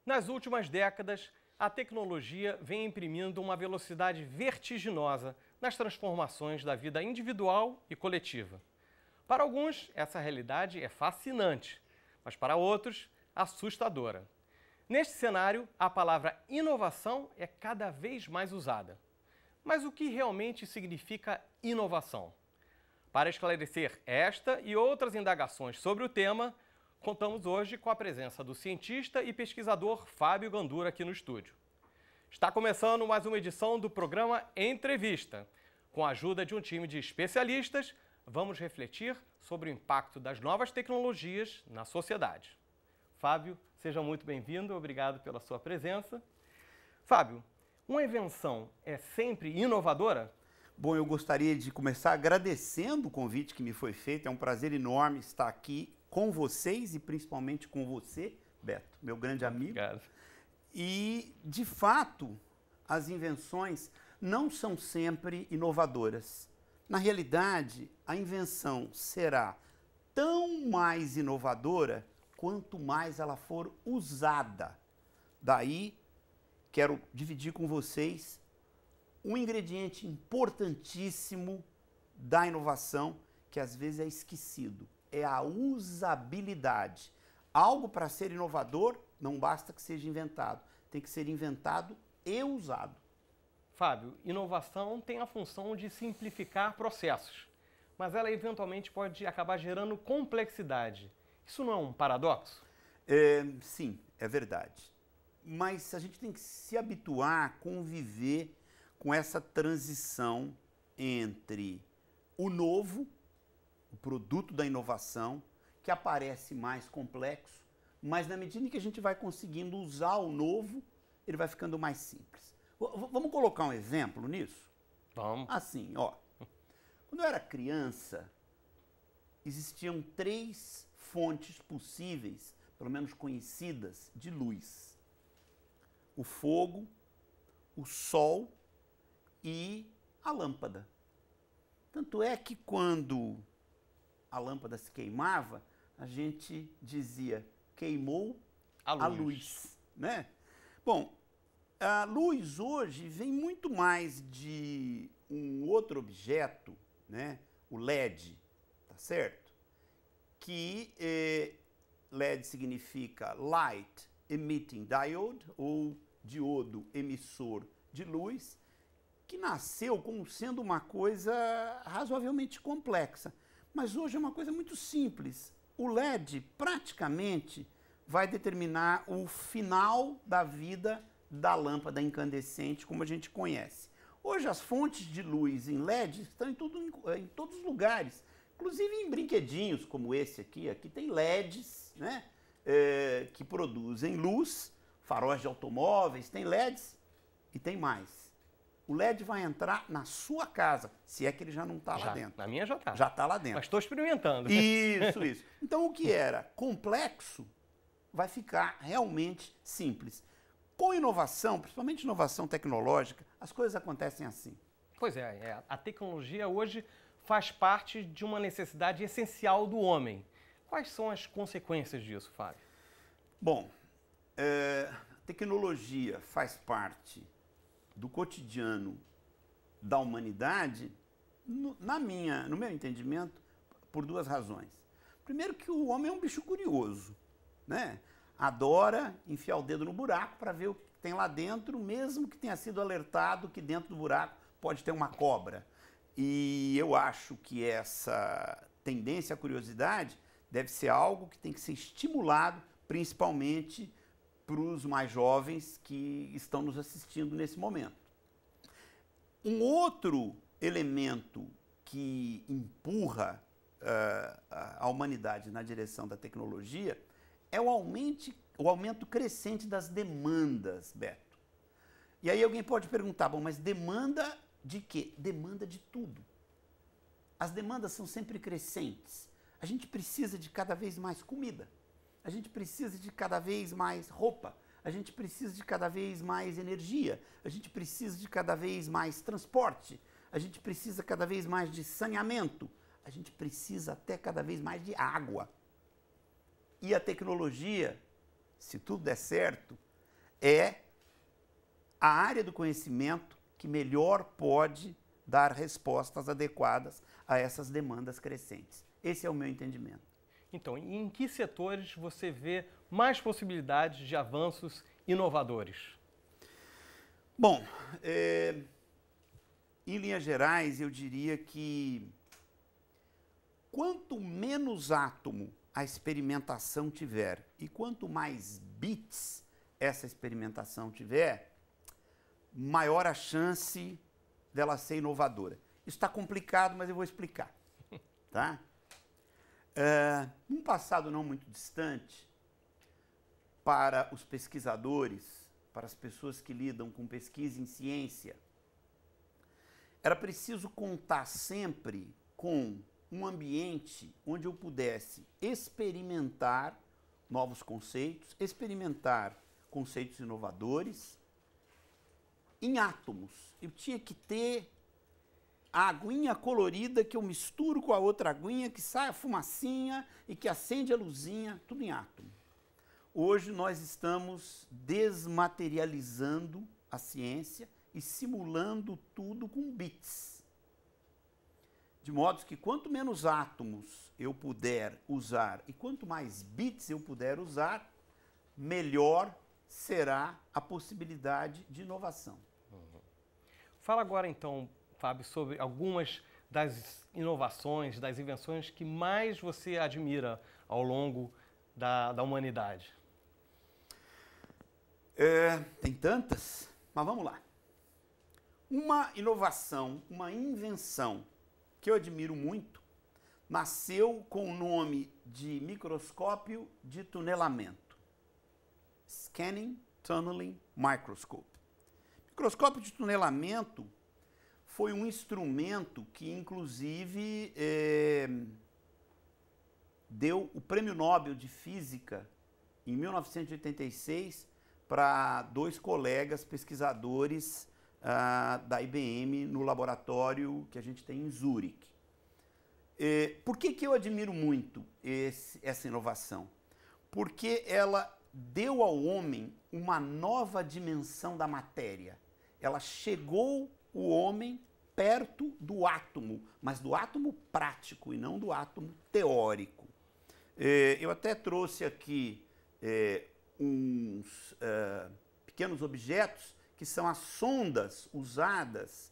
Nas últimas décadas, a tecnologia vem imprimindo uma velocidade vertiginosa nas transformações da vida individual e coletiva. Para alguns, essa realidade é fascinante, mas para outros, assustadora. Neste cenário, a palavra inovação é cada vez mais usada. Mas o que realmente significa inovação? Para esclarecer esta e outras indagações sobre o tema, contamos hoje com a presença do cientista e pesquisador Fábio Gandura aqui no estúdio. Está começando mais uma edição do programa Entrevista. Com a ajuda de um time de especialistas, vamos refletir sobre o impacto das novas tecnologias na sociedade. Fábio, seja muito bem-vindo, obrigado pela sua presença. Fábio, uma invenção é sempre inovadora? Bom, eu gostaria de começar agradecendo o convite que me foi feito. É um prazer enorme estar aqui com vocês e principalmente com você, Beto, meu grande amigo. Obrigado. E, de fato, as invenções não são sempre inovadoras. Na realidade, a invenção será tão mais inovadora quanto mais ela for usada. Daí, quero dividir com vocês um ingrediente importantíssimo da inovação que às vezes é esquecido. É a usabilidade. Algo para ser inovador não basta que seja inventado. Tem que ser inventado e usado. Fábio, inovação tem a função de simplificar processos, mas ela eventualmente pode acabar gerando complexidade. Isso não é um paradoxo? Sim, é verdade. Mas a gente tem que se habituar a conviver com essa transição entre o novo, o produto da inovação, que aparece mais complexo, mas na medida em que a gente vai conseguindo usar o novo, ele vai ficando mais simples. Vamos colocar um exemplo nisso? Vamos. Assim, ó. Quando eu era criança, existiam 3 fontes possíveis, pelo menos conhecidas, de luz: o fogo, o sol e a lâmpada. Tanto é que quando a lâmpada se queimava, a gente dizia: queimou a luz, né? Bom, a luz hoje vem muito mais de um outro objeto, né? O LED, tá certo? Que LED significa Light Emitting Diode, ou diodo emissor de luz, que nasceu como sendo uma coisa razoavelmente complexa. Mas hoje é uma coisa muito simples. O LED praticamente vai determinar o final da vida da lâmpada incandescente como a gente conhece. Hoje as fontes de luz em LED estão em todos os lugares, inclusive em brinquedinhos como esse aqui. Aqui tem LEDs, né, que produzem luz, faróis de automóveis, tem LEDs e tem mais. O LED vai entrar na sua casa, se é que ele já não está lá dentro. Na minha já está. Já está lá dentro. Mas estou experimentando. Isso. Então o que era complexo vai ficar realmente simples. Com inovação, principalmente inovação tecnológica, as coisas acontecem assim. Pois é, a tecnologia hoje faz parte de uma necessidade essencial do homem. Quais são as consequências disso, Fábio? Bom, tecnologia faz parte do cotidiano da humanidade, no meu entendimento, por 2 razões. Primeiro, que o homem é um bicho curioso, né? Adora enfiar o dedo no buraco para ver o que tem lá dentro, mesmo que tenha sido alertado que dentro do buraco pode ter uma cobra. E eu acho que essa tendência à curiosidade deve ser algo que tem que ser estimulado, principalmente para os mais jovens que estão nos assistindo nesse momento. Um outro elemento que empurra a humanidade na direção da tecnologia é o aumento crescente das demandas, Beto. E aí alguém pode perguntar, bom, mas demanda de quê? Demanda de tudo. As demandas são sempre crescentes. A gente precisa de cada vez mais comida. A gente precisa de cada vez mais roupa. A gente precisa de cada vez mais energia. A gente precisa de cada vez mais transporte. A gente precisa cada vez mais de saneamento. A gente precisa até cada vez mais de água. E a tecnologia, se tudo der certo, é a área do conhecimento que melhor pode dar respostas adequadas a essas demandas crescentes. Esse é o meu entendimento. Então, em que setores você vê mais possibilidades de avanços inovadores? Bom, em linhas gerais, eu diria que quanto menos átomo a experimentação tiver e quanto mais bits essa experimentação tiver, maior a chance dela ser inovadora. Isso está complicado, mas eu vou explicar. Tá? Num passado não muito distante, para os pesquisadores, para as pessoas que lidam com pesquisa em ciência, era preciso contar sempre com um ambiente onde eu pudesse experimentar novos conceitos, experimentar conceitos inovadores em átomos. Eu tinha que ter a aguinha colorida que eu misturo com a outra aguinha, que sai a fumacinha e que acende a luzinha, tudo em átomo. Hoje nós estamos desmaterializando a ciência e simulando tudo com bits. De modo que quanto menos átomos eu puder usar e quanto mais bits eu puder usar, melhor será a possibilidade de inovação. Fala agora então, Fábio, sobre algumas das inovações, das invenções que mais você admira ao longo da humanidade. Tem tantas, mas vamos lá. Uma inovação, uma invenção que eu admiro muito, nasceu com o nome de microscópio de tunelamento. Scanning Tunneling Microscope. Microscópio de tunelamento foi um instrumento que, inclusive, deu o Prêmio Nobel de Física em 1986 para dois colegas pesquisadores da IBM no laboratório que a gente tem em Zurique. Por que eu admiro muito essa inovação? Porque ela deu ao homem uma nova dimensão da matéria. Ela chegou o homem perto do átomo, mas do átomo prático e não do átomo teórico. Eu até trouxe aqui uns pequenos objetos que são as sondas usadas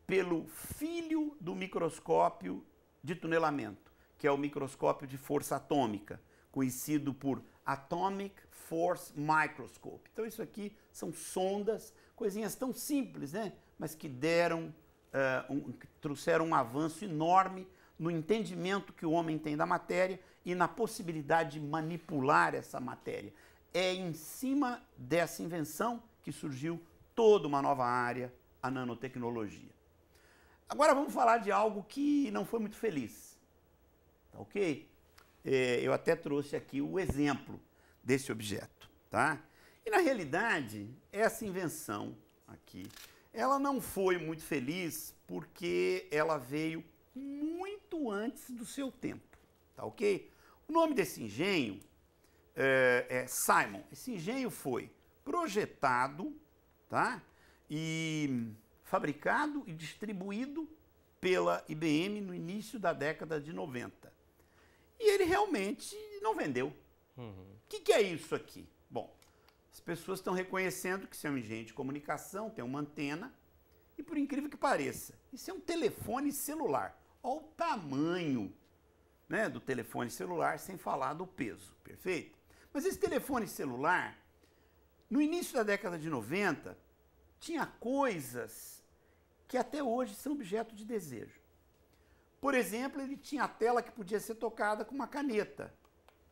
pelo filho do microscópio de tunelamento, que é o microscópio de força atômica, conhecido por Atomic Force Microscope. Então isso aqui são sondas, coisinhas tão simples, né? Mas que trouxeram um avanço enorme no entendimento que o homem tem da matéria e na possibilidade de manipular essa matéria. É em cima dessa invenção que surgiu toda uma nova área, a nanotecnologia. Agora vamos falar de algo que não foi muito feliz, tá ok? Eu até trouxe aqui o exemplo desse objeto, tá? E na realidade, essa invenção aqui, ela não foi muito feliz porque ela veio muito antes do seu tempo, tá ok? O nome desse engenho é Simon. Esse engenho foi projetado, tá? E fabricado e distribuído pela IBM no início da década de 90. E ele realmente não vendeu. O que é isso aqui? Bom, as pessoas estão reconhecendo que isso é um engenho de comunicação, tem uma antena, e por incrível que pareça, isso é um telefone celular. Olha o tamanho, né, do telefone celular, sem falar do peso, perfeito? Mas esse telefone celular, no início da década de 90, tinha coisas que até hoje são objeto de desejo. Por exemplo, ele tinha a tela que podia ser tocada com uma caneta,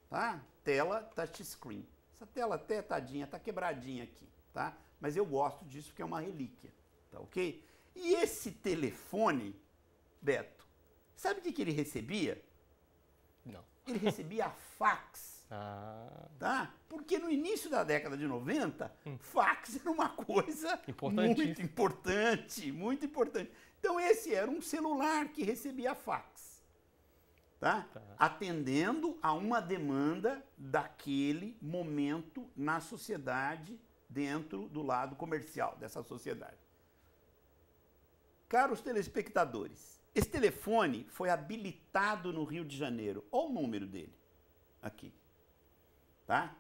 tá? Tela touchscreen. Essa tela até, tadinha, tá quebradinha aqui, tá? Mas eu gosto disso porque é uma relíquia, tá ok? E esse telefone, Beto, sabe o que ele recebia? Não. Ele recebia fax. Tá? Porque no início da década de 90, fax era uma coisa muito importante, muito importante. Então esse era um celular que recebia fax. tá? Atendendo a uma demanda daquele momento na sociedade, dentro do lado comercial dessa sociedade. Caros telespectadores, esse telefone foi habilitado no Rio de Janeiro. Olha o número dele aqui, tá?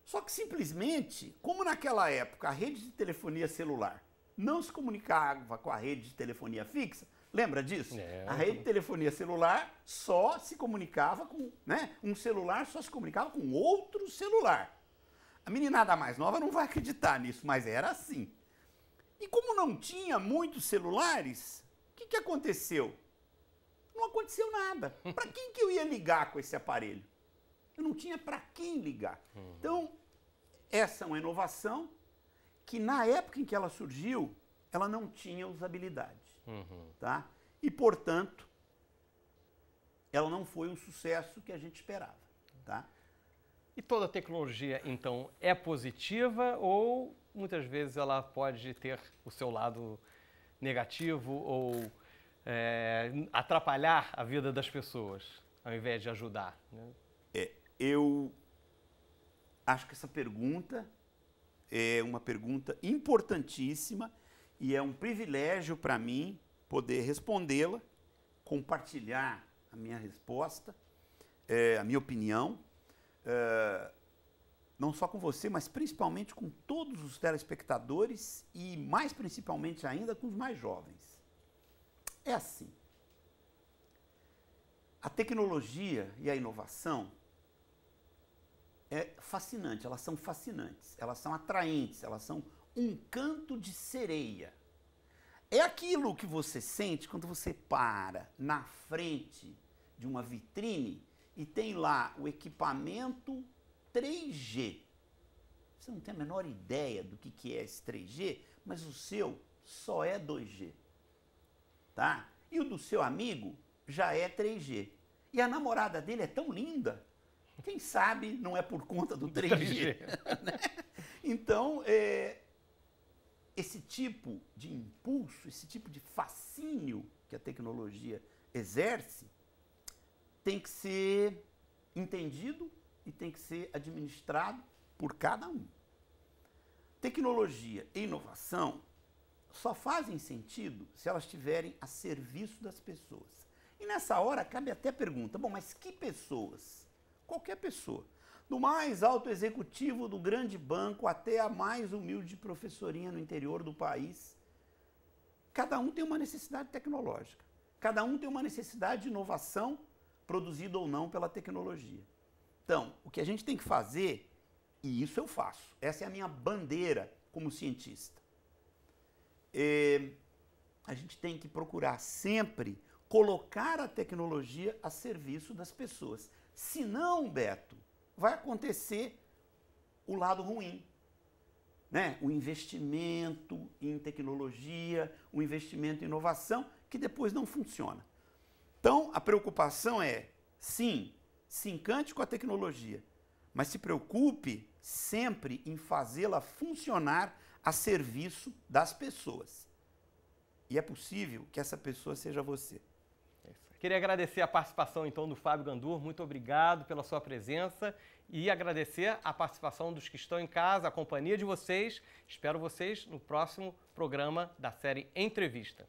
Só que simplesmente, como naquela época a rede de telefonia celular não se comunicava com a rede de telefonia fixa, lembra disso? A rede de telefonia celular só se comunicava com, né? Um celular só se comunicava com outro celular. A meninada mais nova não vai acreditar nisso, mas era assim. E como não tinha muitos celulares, o que aconteceu? Não aconteceu nada. Para quem que eu ia ligar com esse aparelho? Eu não tinha para quem ligar. Então, essa é uma inovação que na época em que ela surgiu, ela não tinha usabilidade. Tá? E, portanto, ela não foi um sucesso que a gente esperava. Tá? E toda tecnologia, então, é positiva ou muitas vezes ela pode ter o seu lado negativo ou atrapalhar a vida das pessoas, ao invés de ajudar? Né? Eu acho que essa pergunta é uma pergunta importantíssima e é um privilégio para mim poder respondê-la, compartilhar a minha resposta, a minha opinião, não só com você, mas principalmente com todos os telespectadores e mais principalmente ainda com os mais jovens. É assim. A tecnologia e a inovação é fascinante, elas são fascinantes, elas são atraentes, elas são um canto de sereia. É aquilo que você sente quando você para na frente de uma vitrine e tem lá o equipamento 3G. Você não tem a menor ideia do que é esse 3G, mas o seu só é 2G. Tá? E o do seu amigo já é 3G. E a namorada dele é tão linda, quem sabe não é por conta do 3G. Né? Então, esse tipo de impulso, esse tipo de fascínio que a tecnologia exerce, tem que ser entendido e tem que ser administrado por cada um. Tecnologia e inovação só fazem sentido se elas estiverem a serviço das pessoas. E nessa hora cabe até a pergunta, bom, mas que pessoas? Qualquer pessoa. Do mais alto executivo do grande banco até a mais humilde professorinha no interior do país. Cada um tem uma necessidade tecnológica. Cada um tem uma necessidade de inovação produzida ou não pela tecnologia. Então, o que a gente tem que fazer, e isso eu faço, essa é a minha bandeira como cientista, a gente tem que procurar sempre colocar a tecnologia a serviço das pessoas. Senão, Beto, vai acontecer o lado ruim, né? O investimento em tecnologia, o investimento em inovação, que depois não funciona. Então, a preocupação é, sim, se encante com a tecnologia, mas se preocupe sempre em fazê-la funcionar a serviço das pessoas. E é possível que essa pessoa seja você. Queria agradecer a participação, então, do Fábio Gandur. Muito obrigado pela sua presença e agradecer a participação dos que estão em casa, a companhia de vocês. Espero vocês no próximo programa da série Entrevista.